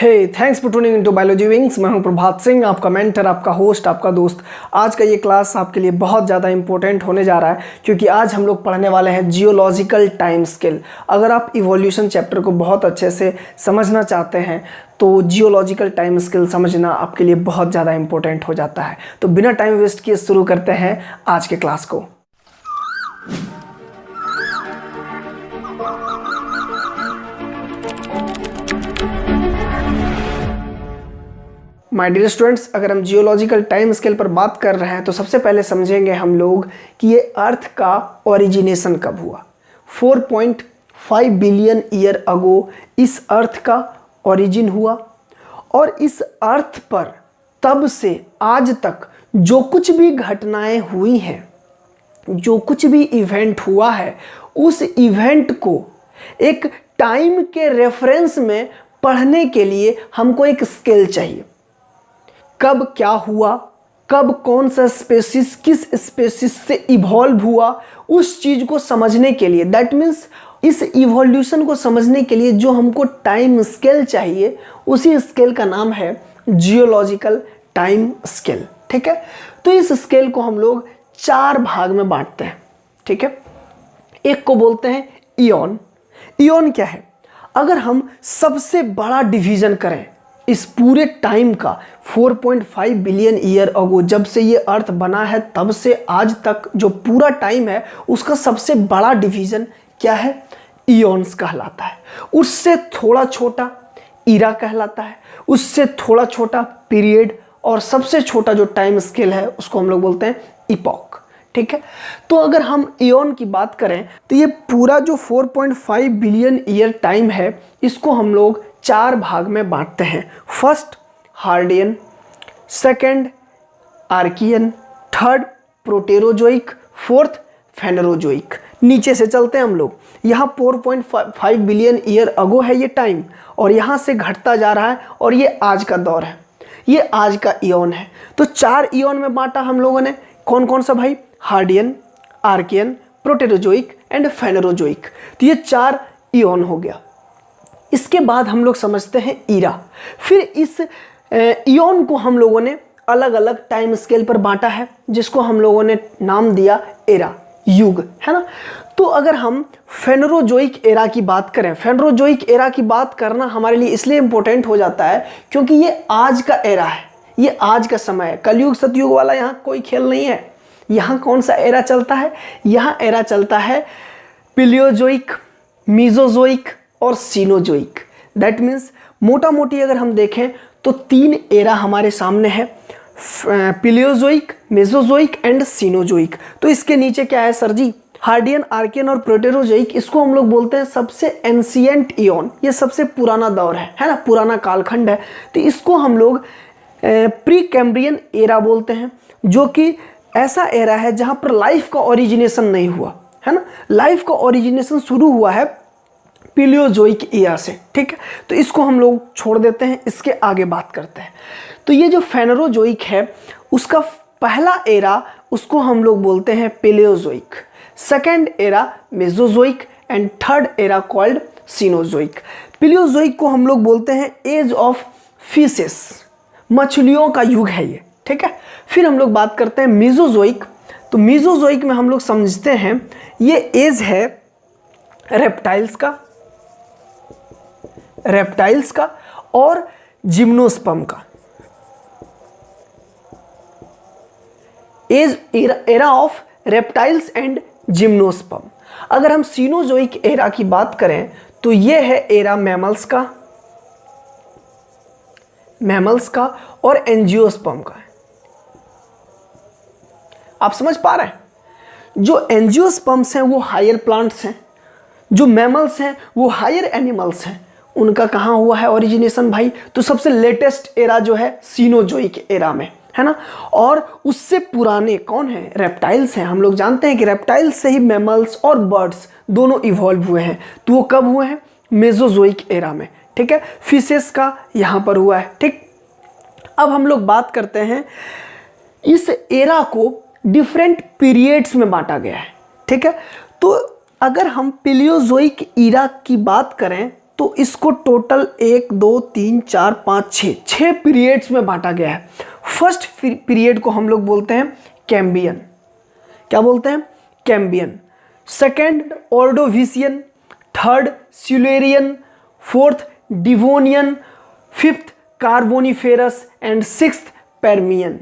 Hey thanks for tuning into Biology Wings. मैं हूं प्रभात सिंह, आपका मेंटर, आपका होस्ट, आपका दोस्त। आज का ये क्लास आपके लिए बहुत ज़्यादा इंपॉर्टेंट होने जा रहा है क्योंकि आज हम लोग पढ़ने वाले हैं जियोलॉजिकल टाइम स्केल। अगर आप इवोल्यूशन चैप्टर को बहुत अच्छे से समझना चाहते हैं तो जियोलॉजिकल टाइम स्केल समझना आपके लिए बहुत ज़्यादा इंपॉर्टेंट हो जाता है। तो बिना टाइम वेस्ट किए शुरू करते हैं आज के क्लास को। माय डियर स्टूडेंट्स, अगर हम जियोलॉजिकल टाइम स्केल पर बात कर रहे हैं तो सबसे पहले समझेंगे हम लोग कि ये अर्थ का ओरिजिनेशन कब हुआ। 4.5 बिलियन ईयर अगो इस अर्थ का ओरिजिन हुआ और इस अर्थ पर तब से आज तक जो कुछ भी घटनाएं हुई हैं, जो कुछ भी इवेंट हुआ है, उस इवेंट को एक टाइम के रेफरेंस में पढ़ने के लिए हमको एक स्केल चाहिए। कब क्या हुआ, कब कौन सा स्पेसिस किस स्पेसिस से इवॉल्व हुआ, उस चीज़ को समझने के लिए, दैट मीन्स इस इवोल्यूशन को समझने के लिए जो हमको टाइम स्केल चाहिए, उसी स्केल का नाम है जियोलॉजिकल टाइम स्केल। ठीक है, तो इस स्केल को हम लोग 4 भाग में बांटते हैं। ठीक है, एक को बोलते हैं ईओन। ईओन क्या है? अगर हम सबसे बड़ा डिवीजन करें इस पूरे टाइम का, 4.5 बिलियन ईयर अगो जब से ये अर्थ बना है तब से आज तक जो पूरा टाइम है, उसका सबसे बड़ा डिवीजन क्या है? ईओन्स कहलाता है। उससे थोड़ा छोटा ईरा कहलाता है, उससे थोड़ा छोटा पीरियड, और सबसे छोटा जो टाइम स्केल है उसको हम लोग बोलते हैं इपॉक। ठीक है, तो अगर हम ईओन की बात करें तो ये पूरा जो 4.5 बिलियन ईयर टाइम है, इसको हम लोग 4 भाग में बांटते हैं। First Hadean, second Archean, third Proterozoic, fourth Phanerozoic. नीचे से चलते हैं हम लोग। यहाँ 4.5 बिलियन ईयर अगो है ये टाइम, और यहाँ से घटता जा रहा है, और ये आज का दौर है, ये आज का ईओन है। तो 4 ईओन में बांटा हम लोगों ने। कौन कौन सा भाई? हार्डियन, आर्कियन, प्रोटेरोजोइक एंड फेनरोजोइक। तो ये 4 ईओन हो गया। इसके बाद हम लोग समझते हैं ईरा। फिर इस ईओन को हम लोगों ने अलग अलग टाइम स्केल पर बांटा है, जिसको हम लोगों ने नाम दिया एरा, युग, है ना। तो अगर हम फेनरोजोइक एरा की बात करें, फेनरोजोइक एरा की बात करना हमारे लिए इसलिए इंपॉर्टेंट हो जाता है क्योंकि ये आज का एरा है, ये आज का समय है। कलयुग सतयुग वाला यहाँ कोई खेल नहीं है। यहाँ कौन सा एरा चलता है? यहाँ एरा चलता है पिलियोजोइक, मीजोजोइक और सीनोजोइक। दैट मीन्स मोटा मोटी अगर हम देखें तो 3 एरा हमारे सामने है, पिलियोजोइक, मेसोजोइक एंड सीनोजोइक। तो इसके नीचे क्या है सर जी? हार्डियन, आर्कियन और प्रोटेरोजोइक। इसको हम लोग बोलते हैं सबसे एंशिएंट ईओन, ये सबसे पुराना दौर है ना, पुराना कालखंड है। तो इसको हम लोग प्री कैम्ब्रियन एरा बोलते हैं, जो कि ऐसा एरा है जहाँ पर लाइफ का ओरिजिनेशन नहीं हुआ, है ना। लाइफ का ओरिजिनेशन शुरू हुआ है पिलियोजोइक एरा से। ठीक है, तो इसको हम लोग छोड़ देते हैं, इसके आगे बात करते हैं। तो ये जो फेनरोजोइक है, उसका पहला एरा, उसको हम लोग बोलते हैं Paleozoic, second era Mesozoic and third era called Cenozoic. Paleozoic को हम लोग बोलते हैं एज ऑफ फिशेस, मछलियों का युग है ये। ठीक है, फिर हम लोग बात करते हैं मीजोजोइक। तो मीजोजोइक में हम लोग समझते हैं ये एज है रेप्टाइल्स का और जिम्नोस्पर्म का। As era of reptiles and gymnosperm. अगर हम सीनोजोइक एरा की बात करें तो ये है एरा मैमल्स का और एंजियोस्पर्म का। आप समझ पा रहे हैं? जो एंजियोस्पर्म्स हैं वो हायर प्लांट्स हैं, जो मैमल्स हैं वो हायर एनिमल्स हैं। उनका कहाँ हुआ है ओरिजिनेशन भाई? तो सबसे लेटेस्ट एरा जो है सीनोजोइक एरा में, है ना। और उससे पुराने कौन है? रेप्टाइल्स हैं। हम लोग जानते हैं कि रेप्टाइल्स से ही मैमल्स और बर्ड्स दोनों इवॉल्व हुए हैं। तो वो कब हुए हैं? मेसोजोइक एरा में। ठीक है, फिशेस का यहाँ पर हुआ है। ठीक, अब हम लोग बात करते हैं, इस एरा को डिफरेंट पीरियड्स में बांटा गया है। ठीक है, तो अगर हम पेलियोजोइक एरा की बात करें तो इसको टोटल 1 2 3 4 5 6 पीरियड्स में बांटा गया है। फर्स्ट पीरियड को हम लोग बोलते हैं कैम्बियन। क्या बोलते हैं? Cambrian. Second Ordovician, third Silurian, fourth Devonian, fifth Carboniferous and sixth Permian.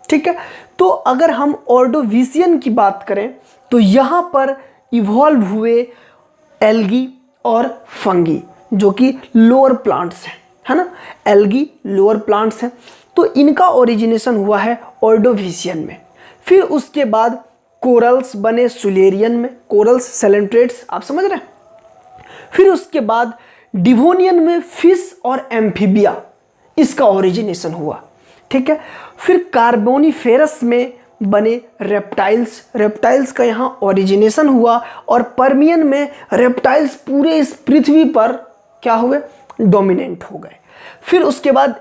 ठीक है, तो अगर हम ऑर्डोविशियन की बात करें तो यहाँ पर इवॉल्व हुए एल्गी और फंगी, जो कि लोअर प्लांट्स हैं, है ना। एल्गी लोअर प्लांट्स हैं, तो इनका ओरिजिनेशन हुआ है ऑर्डोविशियन में। फिर उसके बाद कोरल्स बने सिल्यूरियन में, कोरल्स सेलेंट्रेट्स, आप समझ रहे हैं। फिर उसके बाद डिवोनियन में फिश और एम्फीबिया, इसका ओरिजिनेशन हुआ। ठीक है, फिर कार्बोनिफेरस में बने रेप्टाइल्स, रेप्टाइल्स का यहाँ ओरिजिनेशन हुआ। और पर्मियन में रेप्टाइल्स पूरे इस पृथ्वी पर क्या हुए? डोमिनेंट हो गए। फिर उसके बाद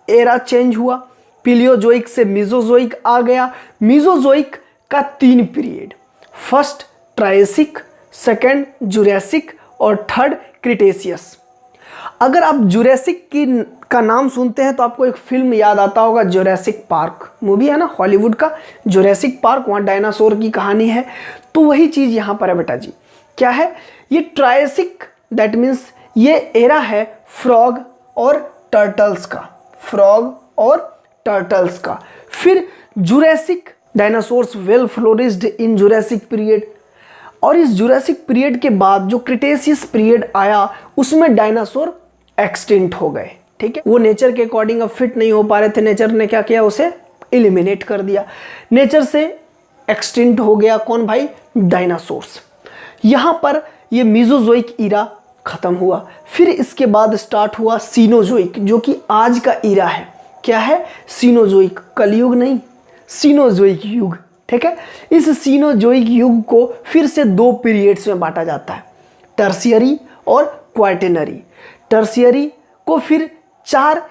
एरा चेंज हुआ, पिलियोजोइक से मीजोजोइक आ गया। मीजोजोइक का 3 period, first Triassic, second Jurassic और थर्ड क्रिटेशियस। अगर आप जुरासिक का नाम सुनते हैं तो आपको एक फिल्म याद आता होगा, जुरासिक पार्क मूवी है ना, हॉलीवुड का जुरासिक पार्क, वहाँ डायनासोर की कहानी है। तो वही चीज़ यहाँ पर है बेटा जी। क्या है ये? ट्रायसिक, दैट मीन्स ये एरा है फ्रॉग और टर्टल्स का, फ्रॉग और टर्टल्स का। फिर जुरासिक, डायनासोर्स वेल फ्लोरिश्ड इन जुरासिक पीरियड। और इस जुरासिक पीरियड के बाद जो क्रिटेशियस पीरियड आया उसमें डायनासोर एक्सटिंक्ट हो गए। ठीक है, वो नेचर के अकॉर्डिंग अब फिट नहीं हो पा रहे थे, नेचर ने क्या किया? उसे एलिमिनेट कर दिया, नेचर से एक्सटिंक्ट हो गया। कौन भाई? डायनासोर्स। यहाँ पर ये मीजोजोइक ईरा खत्म हुआ। फिर इसके बाद स्टार्ट हुआ सीनोजोइक, जो कि आज का ईरा है। क्या है? सीनोजोइक, कलयुग नहीं, सीनोजोइक युग। ठीक है, इस सीनोजोइक युग को फिर से 2 पीरियड्स में बांटा जाता है, टर्शियरी और क्वार्टेनरी। टर्शियरी को फिर 4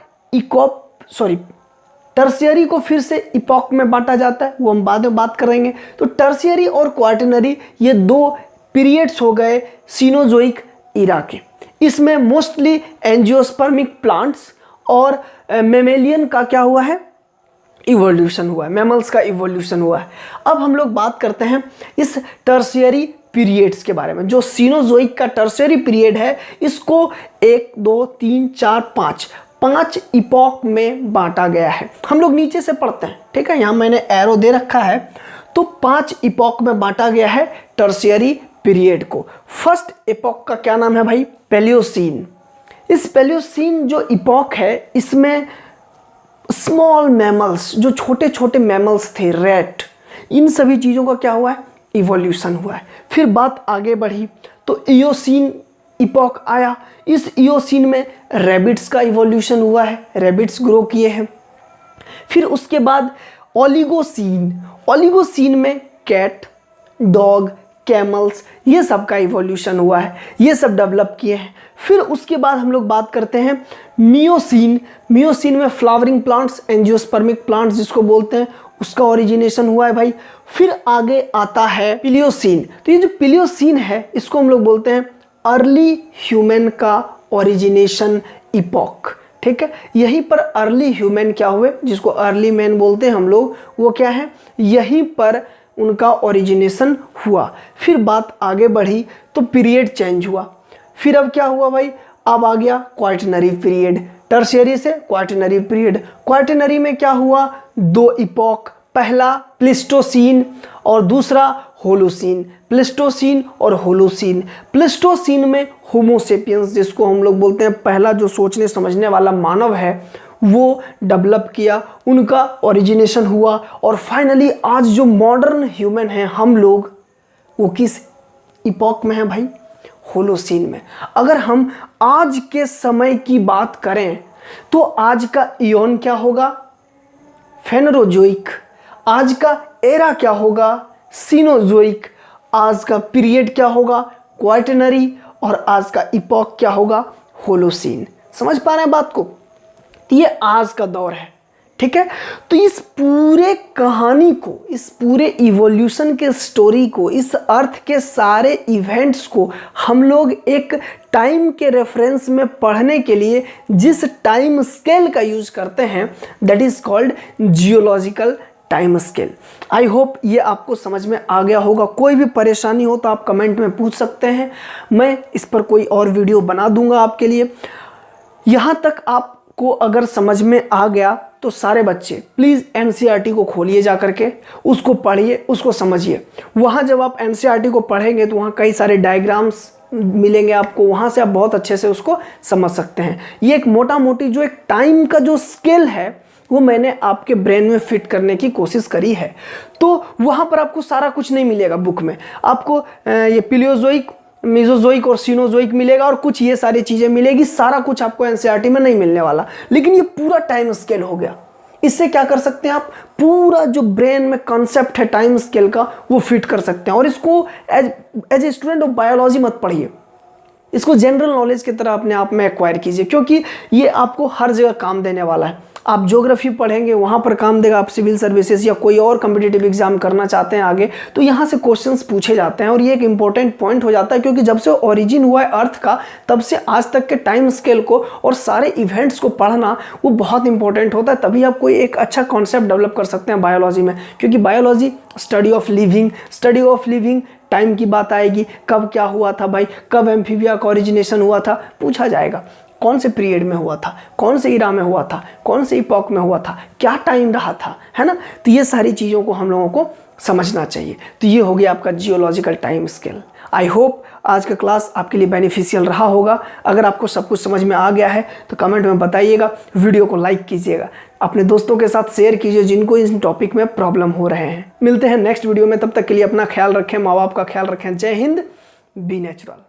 टर्शियरी को फिर से इपॉक में बांटा जाता है, वो हम बाद में बात करेंगे। तो टर्शियरी और क्वार्टेनरी ये 2 पीरियड्स हो गए सीनोजोइक ईरा के। इसमें मोस्टली एंजियोस्पर्मिक प्लांट्स और मेमेलियन का क्या हुआ है? इवोल्यूशन हुआ है, मैमल्स का इवोल्यूशन हुआ है। अब हम लोग बात करते हैं इस टर्शियरी पीरियड्स के बारे में। जो सीनोजोइक का टर्शियरी पीरियड है, इसको 1 2 3 4 5 इपॉक में बांटा गया है। हम लोग नीचे से पढ़ते हैं, ठीक है, यहाँ मैंने एरो दे रखा है। तो 5 इपॉक में बांटा गया है टर्शियरी पीरियड को। फर्स्ट इपॉक का क्या नाम है भाई? पैलियोसीन। इस पैलियोसीन जो इपॉक है, इसमें स्मॉल मैमल्स, जो छोटे छोटे मैमल्स थे, रैट, इन सभी चीज़ों का क्या हुआ है? इवोल्यूशन हुआ है। फिर बात आगे बढ़ी तो इयोसीन इपॉक आया। इस इयोसीन में रैबिट्स का इवोल्यूशन हुआ है, रैबिट्स ग्रो किए हैं। फिर उसके बाद ओलिगोसीन, ओलिगोसीन में कैट, डॉग, कैमल्स, ये सब का इवोल्यूशन हुआ है, ये सब डेवलप किए हैं। फिर उसके बाद हम लोग बात करते हैं मियोसीन। मियोसीन में फ्लावरिंग प्लांट्स, एंजियोस्पर्मिक प्लांट्स जिसको बोलते हैं, उसका ओरिजिनेशन हुआ है भाई। फिर आगे आता है पिलियोसीन। तो ये जो पिलियोसीन है, इसको हम लोग बोलते हैं अर्ली ह्यूमन का ओरिजिनेशन इपॉक। ठीक है, यहीं पर अर्ली ह्यूमन क्या हुए, जिसको अर्ली मैन बोलते हैं हम लोग, वो क्या है? यहीं पर उनका ओरिजिनेशन हुआ। फिर बात आगे बढ़ी तो पीरियड चेंज हुआ। फिर अब क्या हुआ भाई? अब आ गया क्वार्टनरी पीरियड। टर्शियरी से क्वार्टनरी पीरियड। क्वार्टनरी में क्या हुआ? 2 इपॉक, पहला प्लेस्टोसीन और दूसरा होलोसीन। प्लेस्टोसीन और होलोसीन। प्लेस्टोसीन में होमोसेपियंस, जिसको हम लोग बोलते हैं पहला जो सोचने समझने वाला मानव है, वो डेवलप किया, उनका ओरिजिनेशन हुआ। और फाइनली आज जो मॉडर्न ह्यूमन है हम लोग, वो किस इपॉक में है भाई? होलोसीन में। अगर हम आज के समय की बात करें तो आज का इयोन क्या होगा? फेनरोजोइक। आज का एरा क्या होगा? सीनोजोइक। आज का पीरियड क्या होगा? क्वार्टनरी। और आज का इपॉक क्या होगा? होलोसीन। समझ पा रहे हैं बात को? ये आज का दौर है। ठीक है। तो इस पूरे कहानी को, इस पूरे इवोल्यूशन के स्टोरी को, इस अर्थ के सारे इवेंट्स को हम लोग एक टाइम के रेफरेंस में पढ़ने के लिए जिस टाइम स्केल का यूज करते हैं that is called geological time scale. I hope ये आपको समझ में आ गया होगा। कोई भी परेशानी हो तो आप कमेंट में पूछ सकते हैं, मैं इस पर कोई और वीडियो बना दूंगा आपके लिए। यहाँ तक आपको अगर समझ में आ गया तो सारे बच्चे प्लीज़ एनसीईआरटी को खोलिए जा करके, उसको पढ़िए, उसको समझिए। वहाँ जब आप एनसीईआरटी को पढ़ेंगे तो वहाँ कई सारे डायग्राम्स मिलेंगे आपको, वहाँ से आप बहुत अच्छे से उसको समझ सकते हैं। ये एक मोटा मोटी जो एक टाइम का जो स्केल है वो मैंने आपके ब्रेन में फिट करने की कोशिश करी है। तो वहाँ पर आपको सारा कुछ नहीं मिलेगा बुक में, आपको ये पिलियोजोइक, मेसोजोइक और सीनोजोइक मिलेगा और कुछ ये सारी चीज़ें मिलेगी। सारा कुछ आपको एनसीईआरटी में नहीं मिलने वाला, लेकिन ये पूरा टाइम स्केल हो गया। इससे क्या कर सकते हैं आप, पूरा जो ब्रेन में कॉन्सेप्ट है टाइम स्केल का वो फिट कर सकते हैं। और इसको as a student of biology मत पढ़िए, इसको जनरल नॉलेज की तरह अपने आप में एक्वायर कीजिए, क्योंकि ये आपको हर जगह काम देने वाला है। आप ज्योग्राफी पढ़ेंगे वहाँ पर काम देगा, आप सिविल सर्विसेज या कोई और कम्पिटिटिव एग्जाम करना चाहते हैं आगे तो यहाँ से क्वेश्चंस पूछे जाते हैं। और ये एक इंपॉर्टेंट पॉइंट हो जाता है, क्योंकि जब से ओरिजिन हुआ है अर्थ का तब से आज तक के टाइम स्केल को और सारे इवेंट्स को पढ़ना वो बहुत इंपॉर्टेंट होता है। तभी आप कोई एक अच्छा कॉन्सेप्ट डेवलप कर सकते हैं बायोलॉजी में, क्योंकि biology study of living time की बात आएगी, कब क्या हुआ था भाई, कब एम्फीबिया का ओरिजिनेशन हुआ था पूछा जाएगा, कौन से पीरियड में हुआ था, कौन से इरा में हुआ था, कौन से इपॉक में हुआ था, क्या टाइम रहा था, है ना। तो ये सारी चीज़ों को हम लोगों को समझना चाहिए। तो ये हो गया आपका geological time scale. I hope आज का क्लास आपके लिए बेनिफिशियल रहा होगा। अगर आपको सब कुछ समझ में आ गया है तो कमेंट में बताइएगा, वीडियो को लाइक कीजिएगा, अपने दोस्तों के साथ शेयर कीजिए जिनको इस टॉपिक में प्रॉब्लम हो रहे हैं। मिलते हैं नेक्स्ट वीडियो में, तब तक के लिए अपना ख्याल रखें, माँ बाप का ख्याल रखें। जय हिंद, बी नेचुरल।